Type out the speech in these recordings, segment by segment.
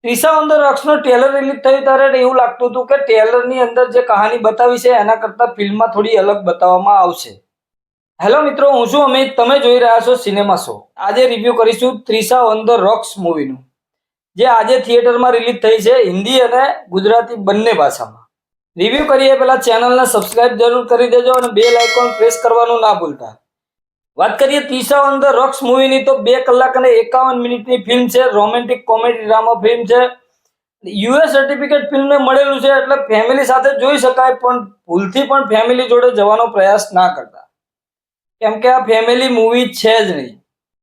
Trisha on the રોક્સનો trailer release થયું ત્યારે એવું લાગતું હતું કે ટ્રેલરની અંદર જે કહાની બતાવી છે એના કરતાં ફિલ્મમાં થોડી અલગ બતાવવામાં આવશે. હેલો મિત્રો, હું છું અમિત, તમે જોઈ રહ્યા છો સિનેમા શો. આજે રિવ્યુ કરીશું ત્રિષા ઓન ધ રોક્સ મૂવીનું, જે આજે થિયેટરમાં રિલીઝ થઈ છે હિન્દી અને ગુજરાતી બંને ભાષામાં. રિવ્યુ કરીએ પહેલા ચેનલને સબસ્ક્રાઇબ જરૂર કરી દેજો અને બેલ આઇકોન પ્રેસ કરવાનું ના ભૂલતા. વાત કરીએ ત્રિષા ઓન ધ રોક્સ મૂવીની તો 2 કલાક અને 51 મિનિટની ફિલ્મ છે. રોમેન્ટિક કોમેડી ડ્રામા ફિલ્મ છે. યુએસ સર્ટિફિકેટ ફિલ્મને મળેલું છે એટલે ફેમિલી સાથે જોઈ શકાય, પણ ભૂલથી પણ ફેમિલી જોડે જવાનો પ્રયાસ ના કરતા, કેમ કે આ ફેમિલી મૂવી છે જ નહીં.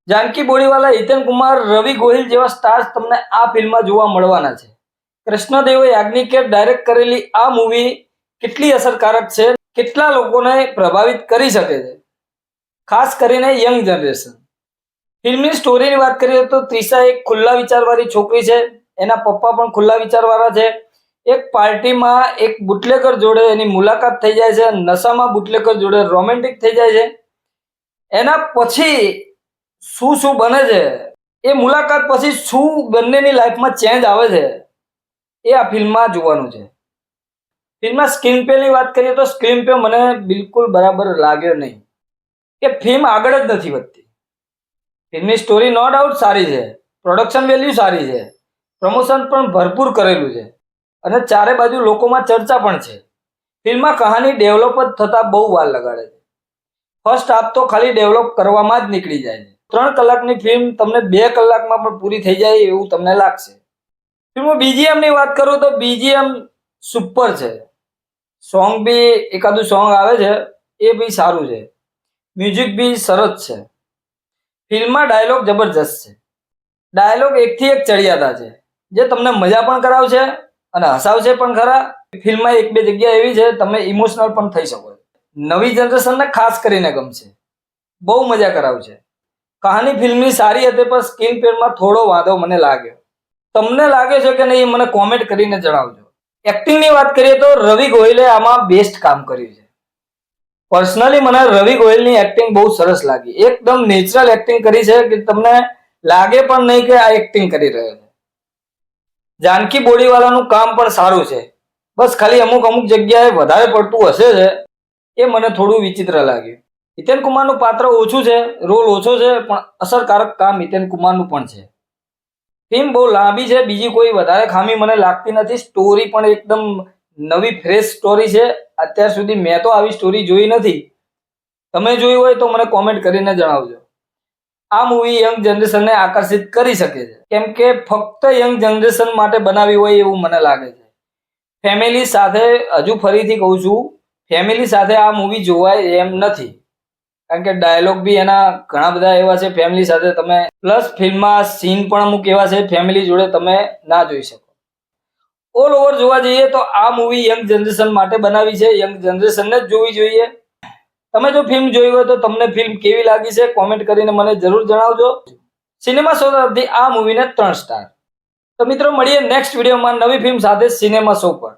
જાનકી બોડીવાલા, હિતેન કુમાર, રવિ ગોહિલ જેવા સ્ટાર્સ તમને આ ફિલ્મમાં જોવા મળવાના છે. કૃષ્ણદેવ યાજ્ઞિકે ડાયરેક્ટ કરેલી આ મૂવી કેટલી અસરકારક છે, કેટલા લોકોને પ્રભાવિત કરી શકે છે, ખાસ કરીને યંગ જનરેશન. ફિલ્મની સ્ટોરીની વાત કરીએ તો ત્રિષા એક ખુલ્લા વિચારવાળી છોકરી છે. એના પપ્પા પણ ખુલ્લા વિચારવાળા છે. એક પાર્ટીમાં એક બુટલેકર જોડે એની મુલાકાત થઈ જાય છે. નશામાં બુટલેકર જોડે રોમેન્ટિક થઈ જાય છે. એના પછી શું બને છે, એ મુલાકાત પછી શું બંનેની લાઈફમાં ચેન્જ આવે છે, એ આ ફિલ્મમાં જોવાનું છે. ફિલ્મમાં સ્ક્રીન પ્લેની વાત કરીએ તો સ્ક્રીન પ્લે મને બિલકુલ બરાબર લાગ્યો નહીં, કે ફિલ્મ આગળ જ નથી વધતી. ફિલ્મની સ્ટોરી નો ડાઉટ સારી છે, પ્રોડક્શન વેલ્યુ સારી છે, પ્રમોશન પણ ભરપૂર કરેલું છે અને ચારે બાજુ લોકોમાં ચર્ચા પણ છે. ફિલ્મમાં કહાની ડેવલપ જ થતા બહુ વાર લગાડે છે. ફર્સ્ટ હાફ તો ખાલી ડેવલપ કરવામાં જ નીકળી જાય છે. 3 કલાકની ફિલ્મ તમને 2 કલાકમાં પણ પૂરી થઈ જાય એવું તમને લાગશે. ફિલ્મમાં બીજીએમની વાત કરું તો બીજીએમ સુપર છે. સોંગ બી એકાદું સોંગ આવે છે, એ બી સારું છે. મ્યુઝિક બી સરસ છે. ફિલ્મમાં ડાયલોગ જબરજસ્ત છે. ડાયલોગ એકથી એક ચડિયાતા છે, જે તમને મજા પણ કરાવશે અને હસાવશે પણ ખરા. ફિલ્મમાં 1-2 જગ્યા એવી છે તમે ઇમોશનલ પણ થઈ શકો. નવી જનરેશનને ખાસ કરીને ગમશે, બહુ મજા કરાવશે. કહાની ફિલ્મની સારી હતી, પણ સ્ક્રીન પ્લેમાં થોડો વાંધો મને લાગ્યો. તમને લાગે છે કે નહીં, મને કોમેન્ટ કરીને જણાવજો. એક્ટિંગની વાત કરીએ તો રવિ ગોહિલે આમાં બેસ્ટ કામ કર્યું છે. પર્સનલી મને રવિ ગોહિલની એક્ટિંગ બહુ સરસ લાગી. એકદમ નેચરલ એક્ટિંગ કરી છે કે તમને લાગે પણ નહીં કે આ એક્ટિંગ કરી રહ્યો છે. જાનકી બોડીવાલાનું કામ પણ સારું છે, બસ ખાલી અમુક જગ્યાએ વધારે પડતું હશે છે, એ મને થોડું વિચિત્ર લાગ્યું. હિતેન કુમારનું પાત્ર ઓછું છે, રોલ ઓછો છે, પણ અસરકારક કામ હિતેન કુમારનું પણ છે. ફિલ્મ બહુ લાંબી છે, બીજી કોઈ વધારે ખામી મને લાગતી નથી. સ્ટોરી પણ એકદમ નવી ફ્રેશ સ્ટોરી છે. અત્યાર સુધી મેં તો આવી સ્ટોરી જોઈ નથી. તમે જોઈ હોય તો મને કોમેન્ટ કરીને જણાવજો. આ મૂવી યંગ જનરેશનને આકર્ષિત કરી શકે છે, કેમ કે ફક્ત યંગ જનરેશન માટે બનાવી હોય એવું મને લાગે છે. ફેમિલી સાથે, હજુ ફરીથી કહું છું, ફેમિલી સાથે આ મૂવી જોવાય એમ નથી, કારણ કે ડાયલોગ બી એના ઘણા બધા એવા છે ફેમિલી સાથે તમે, પ્લસ ફિલ્મમાં સીન પણ અમુક એવા છે ફેમિલી જોડે તમે ના જોઈ શકો. ઓલ ઓવર જોવા જઈએ તો આ મૂવી યંગ જનરેશન માટે બનાવી છે, યંગ જનરેશનને જ જોવી જોઈએ. તમે જો ફિલ્મ જોઈ હોય તો તમને ફિલ્મ કેવી લાગી છે કોમેન્ટ કરીને મને જરૂર જણાવજો. સિનેમા શો તરફથી આ મૂવીને 3 સ્ટાર. તો મિત્રો, મળીએ નેક્સ્ટ વિડીયોમાં નવી ફિલ્મ સાથે સિનેમા શો પર.